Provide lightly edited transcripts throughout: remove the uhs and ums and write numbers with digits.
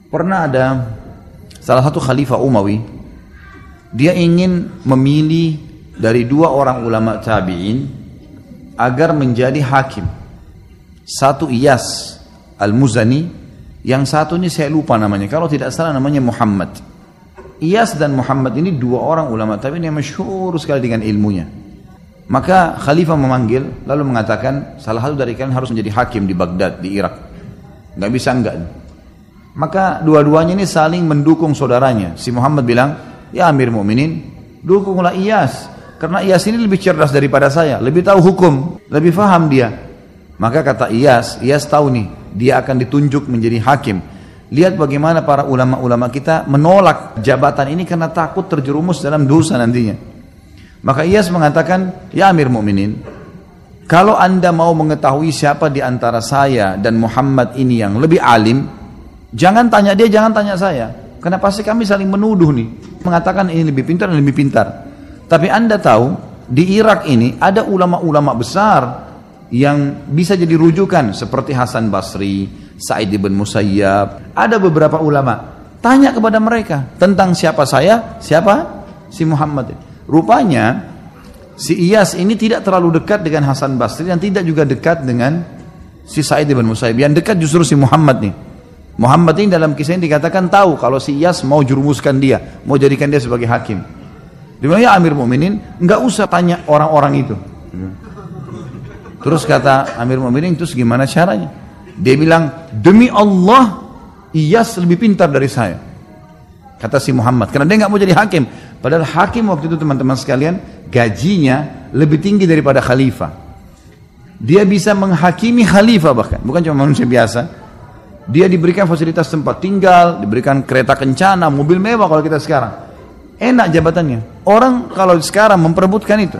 Pernah ada salah satu khalifah Umawi, dia ingin memilih dari dua orang ulama tabi'in agar menjadi hakim. Satu Iyas Al-Muzani, yang satu ini saya lupa namanya, kalau tidak salah namanya Muhammad. Iyas dan Muhammad ini dua orang ulama tabi'in yang masyhur sekali dengan ilmunya. Maka khalifah memanggil lalu mengatakan salah satu dari kalian harus menjadi hakim di Baghdad, di Irak. Nggak bisa enggak. Maka dua-duanya ini saling mendukung saudaranya. Si Muhammad bilang, ya Amir Mu'minin, dukunglah Iyas, karena Iyas ini lebih cerdas daripada saya, lebih tahu hukum, lebih faham dia. Maka kata Iyas tahu nih, dia akan ditunjuk menjadi hakim. Lihat bagaimana para ulama-ulama kita menolak jabatan ini karena takut terjerumus dalam dosa nantinya. Maka Iyas mengatakan, ya Amir Mu'minin, kalau anda mau mengetahui siapa di antara saya dan Muhammad ini yang lebih alim, jangan tanya dia, jangan tanya saya. Karena pasti kami saling menuduh nih, mengatakan ini lebih pintar dan lebih pintar. Tapi anda tahu, di Irak ini ada ulama-ulama besar yang bisa jadi rujukan seperti Hasan Basri, Sa'id ibn Musayyab. Ada beberapa ulama. Tanya kepada mereka tentang siapa saya, siapa si Muhammad. Rupanya si Iyas ini tidak terlalu dekat dengan Hasan Basri dan tidak juga dekat dengan si Sa'id ibn Musayyab. Yang dekat justru si Muhammad nih. Muhammad ini dalam kisah ini dikatakan tahu kalau si Iyas mau jurumuskan dia, mau jadikan dia sebagai hakim. Dia bilang, ya Amir Mu'minin, enggak usah tanya orang-orang itu. Terus kata Amir Mu'minin, terus gimana caranya? Dia bilang, demi Allah, Iyas lebih pintar dari saya. Kata si Muhammad, karena dia enggak mau jadi hakim. Padahal hakim waktu itu teman-teman sekalian, gajinya lebih tinggi daripada khalifah. Dia bisa menghakimi khalifah bahkan, bukan cuma manusia biasa. Dia diberikan fasilitas tempat tinggal, diberikan kereta kencana, mobil mewah kalau kita sekarang. Enak jabatannya. Orang kalau sekarang memperebutkan itu.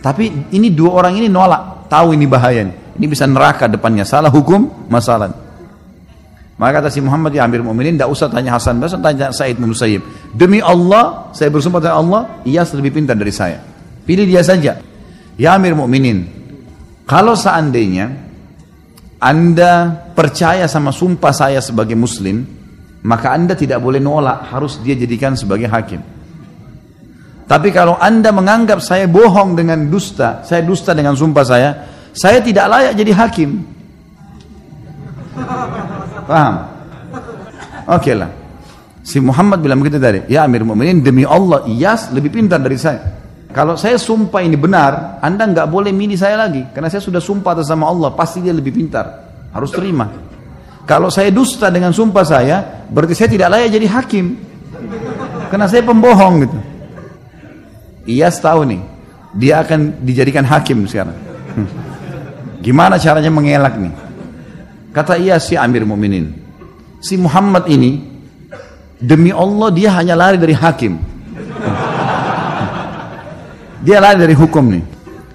Tapi ini dua orang ini nolak. Tahu ini bahaya nih. Ini bisa neraka depannya. Salah hukum, masalah. Maka kata si Muhammad, ya Amir Mu'minin, tidak usah tanya Hasan Basri, tanya Sa'id bin Musayyib. Demi Allah, saya bersumpah dengan Allah, Iyas lebih pintar dari saya. Pilih dia saja. Ya Amir Mu'minin, kalau seandainya anda percaya sama sumpah saya sebagai muslim, maka anda tidak boleh nolak, harus dia jadikan sebagai hakim. Tapi kalau anda menganggap saya bohong dengan dusta, saya dusta dengan sumpah saya tidak layak jadi hakim. Paham? Oke lah. Si Muhammad bilang begitu tadi, ya Amir Mu'minin, demi Allah Iyas lebih pintar dari saya. Kalau saya sumpah ini benar, anda nggak boleh milih saya lagi, karena saya sudah sumpah atas sama Allah, pasti dia lebih pintar, harus terima. Kalau saya dusta dengan sumpah saya, berarti saya tidak layak jadi hakim, karena saya pembohong gitu. Iyas tahu nih, dia akan dijadikan hakim sekarang. Gimana caranya mengelak nih? Kata Iyas, si Amir Mu'minin, si Muhammad ini, demi Allah dia hanya lari dari hakim. Dia lari dari hukum nih.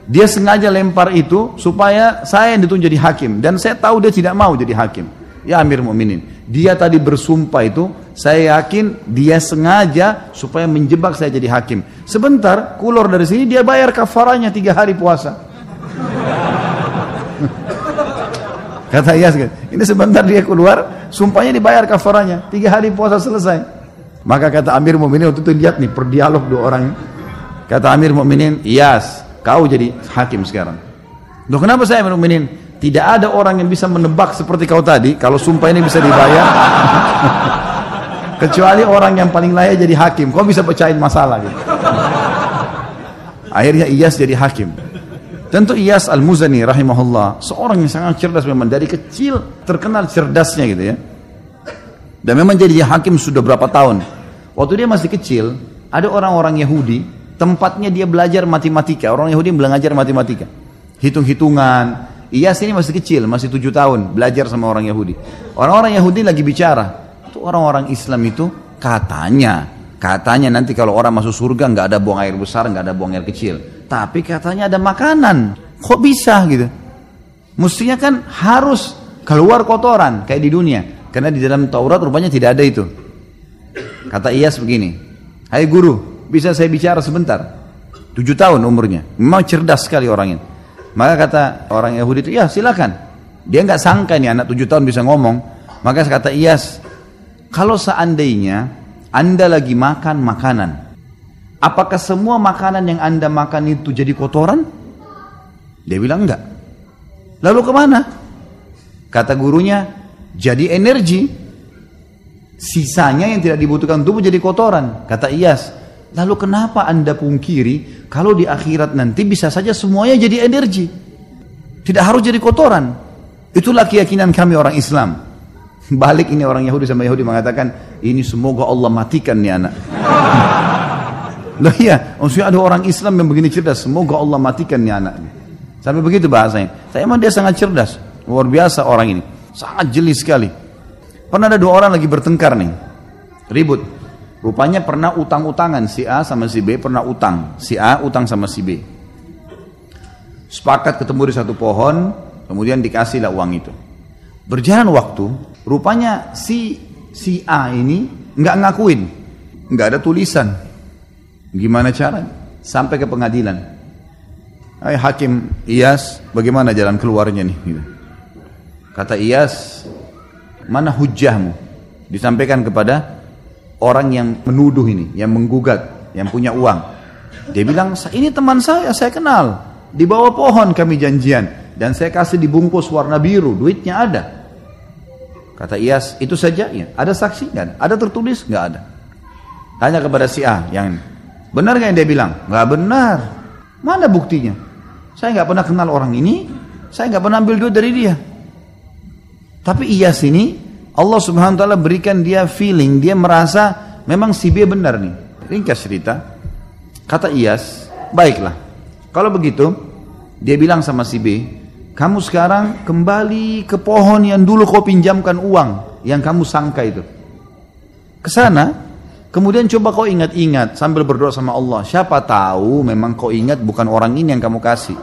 Dia sengaja lempar itu supaya saya yang ditunjuk jadi hakim. Dan saya tahu dia tidak mau jadi hakim. Ya Amir Mu'minin, dia tadi bersumpah itu, saya yakin dia sengaja supaya menjebak saya jadi hakim. Sebentar, keluar dari sini dia bayar kafaranya 3 hari puasa. Kata Iyas, ini sebentar dia keluar, sumpahnya dibayar kafaranya, 3 hari puasa selesai. Maka kata Amir Mu'minin, waktu itu lihat nih perdialog dua orang. Kata Amir Mu'minin, Iyas, kau jadi hakim sekarang. Loh kenapa saya Amir Mu'minin? Tidak ada orang yang bisa menebak seperti kau tadi, kalau sumpah ini bisa dibayar. Kecuali orang yang paling layak jadi hakim. Kau bisa pecahin masalah gitu. Akhirnya Iyas jadi hakim. Tentu Iyas Al-Muzani rahimahullah, seorang yang sangat cerdas memang. Dari kecil terkenal cerdasnya gitu ya. Dan memang jadi hakim sudah berapa tahun. Waktu dia masih kecil, ada orang-orang Yahudi, tempatnya dia belajar matematika. Orang Yahudi belajar matematika, hitung-hitungan. Iyas ini masih kecil, masih 7 tahun, belajar sama orang Yahudi. Orang-orang Yahudi lagi bicara. Itu orang-orang Islam itu katanya nanti kalau orang masuk surga nggak ada buang air besar, nggak ada buang air kecil. Tapi katanya ada makanan. Kok bisa gitu? Mestinya kan harus keluar kotoran kayak di dunia. Karena di dalam Taurat rupanya tidak ada itu. Kata Iyas begini, hai guru, bisa saya bicara sebentar? 7 tahun umurnya, memang cerdas sekali orang ini. Maka kata orang Yahudi itu, ya silakan. Dia nggak sangka nih anak 7 tahun bisa ngomong. Maka kata Iyas, kalau seandainya Anda lagi makan makanan, apakah semua makanan yang Anda makan itu jadi kotoran? Dia bilang enggak. Lalu kemana? Kata gurunya, jadi energi. Sisanya yang tidak dibutuhkan tubuh jadi kotoran. Kata Iyas, lalu kenapa Anda pungkiri kalau di akhirat nanti bisa saja semuanya jadi energi? Tidak harus jadi kotoran. Itulah keyakinan kami orang Islam. Balik ini orang Yahudi sama Yahudi mengatakan, ini semoga Allah matikan nih anak. Loh iya, maksudnya ada orang Islam yang begini cerdas, semoga Allah matikan nih anak. Sampai begitu bahasanya. Tapi emang dia sangat cerdas, luar biasa orang ini, sangat jeli sekali. Pernah ada dua orang lagi bertengkar nih, ribut. Rupanya pernah utang-utangan, si A sama si B pernah utang. Si A utang sama si B. Sepakat ketemu di satu pohon, kemudian dikasihlah uang itu. Berjalan waktu, rupanya si A ini nggak ngakuin, nggak ada tulisan. Gimana caranya? Sampai ke pengadilan. Hai Hakim Iyas, bagaimana jalan keluarnya nih? Kata Iyas, mana hujjahmu? Disampaikan kepada orang yang menuduh ini, yang menggugat, yang punya uang. Dia bilang, ini teman saya kenal. Di bawah pohon kami janjian. Dan saya kasih dibungkus warna biru, duitnya ada. Kata Iyas, itu saja ya? Ada saksi? Nggak ada. Ada tertulis? Nggak ada. Tanya kepada si A, yang benar nggak yang dia bilang? Nggak benar. Mana buktinya? Saya nggak pernah kenal orang ini, saya nggak pernah ambil duit dari dia. Tapi Iyas ini, Allah Subhanahu Wa Taala berikan dia feeling, dia merasa memang si B benar nih. Ringkas cerita, kata Iyas, baiklah. Kalau begitu, dia bilang sama si B, kamu sekarang kembali ke pohon yang dulu kau pinjamkan uang yang kamu sangka itu. Ke sana, kemudian coba kau ingat-ingat sambil berdoa sama Allah. Siapa tahu memang kau ingat bukan orang ini yang kamu kasih.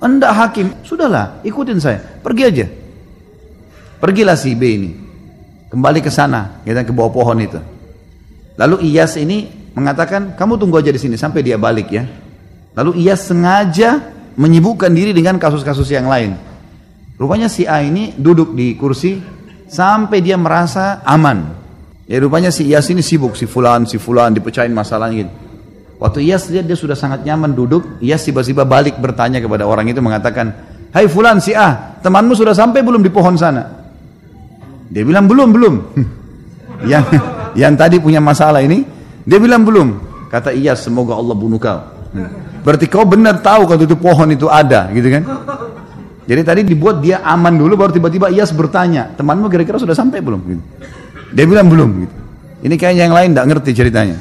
Enggak Hakim, sudahlah, ikutin saya, pergi aja. Pergilah si B ini, kembali ke sana, ke bawah pohon itu. Lalu Iyas ini mengatakan, kamu tunggu aja di sini sampai dia balik ya. Lalu Iyas sengaja menyibukkan diri dengan kasus-kasus yang lain. Rupanya si A ini duduk di kursi sampai dia merasa aman. Ya rupanya si Iyas ini sibuk, si fulan dipecahin masalahnya gitu. Waktu Iyas lihat dia sudah sangat nyaman duduk, Iyas tiba-tiba balik bertanya kepada orang itu mengatakan, hai fulan si A, temanmu sudah sampai belum di pohon sana? Dia bilang belum. yang tadi punya masalah ini, dia bilang belum. Kata Iyas, semoga Allah bunuh kau. Berarti kau benar tahu kalau itu pohon itu ada, gitu kan? Jadi tadi dibuat dia aman dulu, baru tiba-tiba Iyas bertanya, temanmu kira-kira sudah sampai belum? Gitu. Dia bilang belum. Gitu. Ini kayaknya yang lain tidak ngerti ceritanya.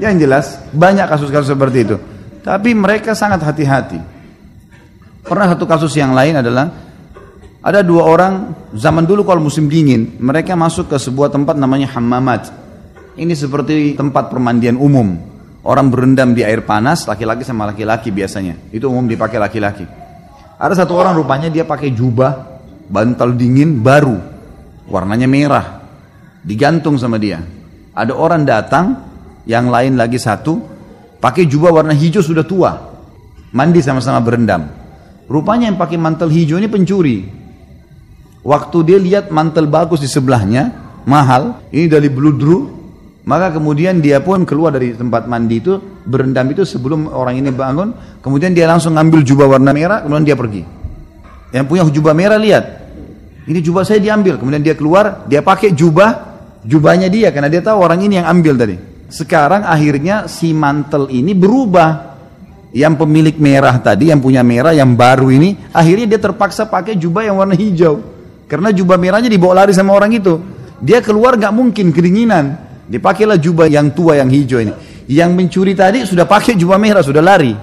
Yang jelas banyak kasus-kasus seperti itu. Tapi mereka sangat hati-hati. Pernah satu kasus yang lain adalah ada dua orang zaman dulu kalau musim dingin, mereka masuk ke sebuah tempat namanya hammamat. Ini seperti tempat permandian umum. Orang berendam di air panas, laki-laki sama laki-laki biasanya. Itu umum dipakai laki-laki. Ada satu orang rupanya dia pakai jubah, bantal dingin baru. Warnanya merah. Digantung sama dia. Ada orang datang, yang lain lagi satu, pakai jubah warna hijau sudah tua. Mandi sama-sama berendam. Rupanya yang pakai mantel hijau ini pencuri. Waktu dia lihat mantel bagus di sebelahnya, mahal, ini dari bludru. Maka kemudian dia pun keluar dari tempat mandi itu, berendam itu sebelum orang ini bangun. Kemudian dia langsung ngambil jubah warna merah, kemudian dia pergi. Yang punya jubah merah lihat, ini jubah saya diambil. Kemudian dia keluar, dia pakai jubahnya dia, karena dia tahu orang ini yang ambil tadi. Sekarang akhirnya si mantel ini berubah. Yang pemilik merah tadi, yang punya merah, yang baru ini, akhirnya dia terpaksa pakai jubah yang warna hijau. Karena jubah merahnya dibawa lari sama orang itu. Dia keluar gak mungkin, kedinginan. Dipakailah jubah yang tua yang hijau ini. Yang mencuri tadi sudah pakai jubah merah, sudah lari.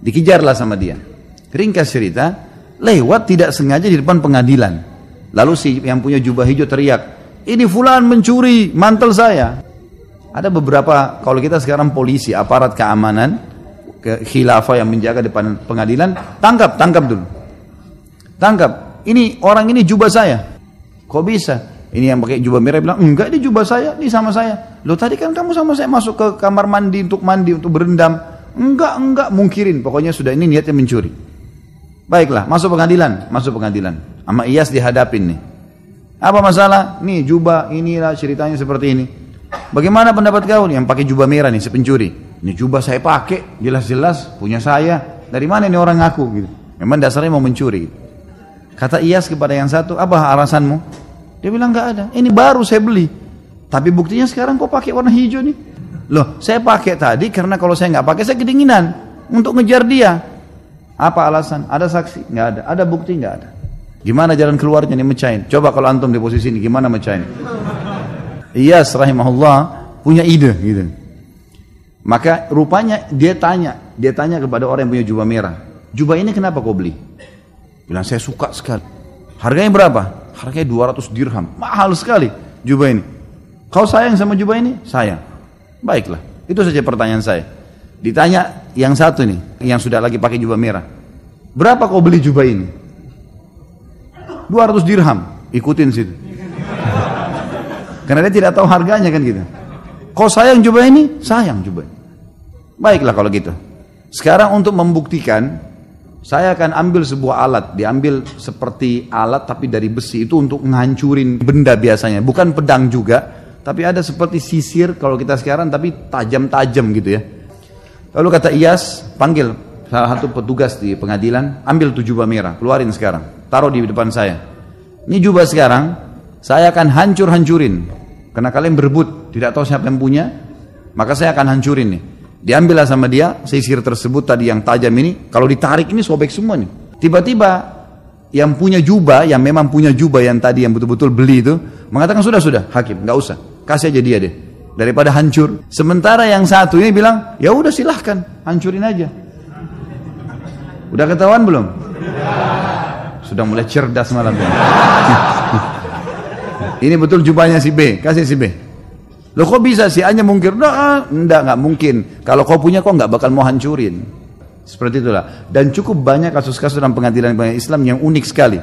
Dikejarlah sama dia. Ringkas cerita, lewat tidak sengaja di depan pengadilan. Lalu si yang punya jubah hijau teriak, ini fulan mencuri mantel saya. Ada beberapa, kalau kita sekarang polisi, aparat keamanan, khilafah yang menjaga depan pengadilan, tangkap dulu. Tangkap, ini orang ini jubah saya. Kok bisa? Ini yang pakai jubah merah bilang, enggak ini jubah saya, ini sama saya. Loh tadi kan kamu sama saya masuk ke kamar mandi untuk berendam. Enggak, mungkirin. Pokoknya sudah ini niatnya mencuri. Baiklah, masuk pengadilan. Sama Iyas dihadapin nih. Apa masalah? Nih jubah, inilah ceritanya seperti ini. Bagaimana pendapat kau nih yang pakai jubah merah nih, si pencuri? Ini jubah saya pakai, jelas-jelas punya saya. Dari mana ini orang ngaku gitu? Memang dasarnya mau mencuri. Kata Iyas kepada yang satu, apa alasanmu? Dia bilang nggak ada. Ini baru saya beli. Tapi buktinya sekarang kok pakai warna hijau nih? Loh, saya pakai tadi karena kalau saya nggak pakai saya kedinginan untuk ngejar dia. Apa alasan? Ada saksi? Nggak ada. Ada bukti? Nggak ada. Gimana jalan keluarnya nih mecahin? Coba kalau antum di posisi ini, gimana mecahin? Iyas rahimahullah punya ide gitu. Maka rupanya dia tanya kepada orang yang punya jubah merah. Jubah ini kenapa kau beli? Bilang saya suka sekali. Harganya berapa? Harganya 200 dirham. Mahal sekali jubah ini. Kau sayang sama jubah ini? Sayang. Baiklah. Itu saja pertanyaan saya. Ditanya yang satu nih, yang sudah lagi pakai jubah merah. Berapa kau beli jubah ini? 200 dirham. Ikutin situ. Karena dia tidak tahu harganya kan gitu. Kau sayang jubah ini? Sayang jubah ini. Baiklah kalau gitu. Sekarang untuk membuktikan, saya akan ambil sebuah alat. Diambil seperti alat tapi dari besi. Itu untuk menghancurin benda biasanya. Bukan pedang juga. Tapi ada seperti sisir kalau kita sekarang tapi tajam-tajam gitu ya. Lalu kata Iyas, panggil salah satu petugas di pengadilan, ambil tuh jubah merah, keluarin sekarang, taruh di depan saya. Ini jubah sekarang, saya akan hancur-hancurin. Karena kalian berebut, tidak tahu siapa yang punya, maka saya akan hancurin nih. Diambillah sama dia, sisir tersebut tadi yang tajam ini, kalau ditarik ini sobek semua nih. Tiba-tiba yang punya jubah, yang memang punya jubah yang tadi yang betul-betul beli itu, mengatakan sudah, hakim, nggak usah, kasih aja dia deh. Daripada hancur. Sementara yang satu ini bilang, ya udah silahkan, hancurin aja. Udah ketahuan belum? Sudah mulai cerdas malam ini. Ini betul jubahnya si B, kasih si B. Loh kok bisa si A-nya mungkir? Nggak mungkin. Kalau kau punya kau nggak bakal mau hancurin. Seperti itulah. Dan cukup banyak kasus-kasus dalam pengadilan Islam yang unik sekali.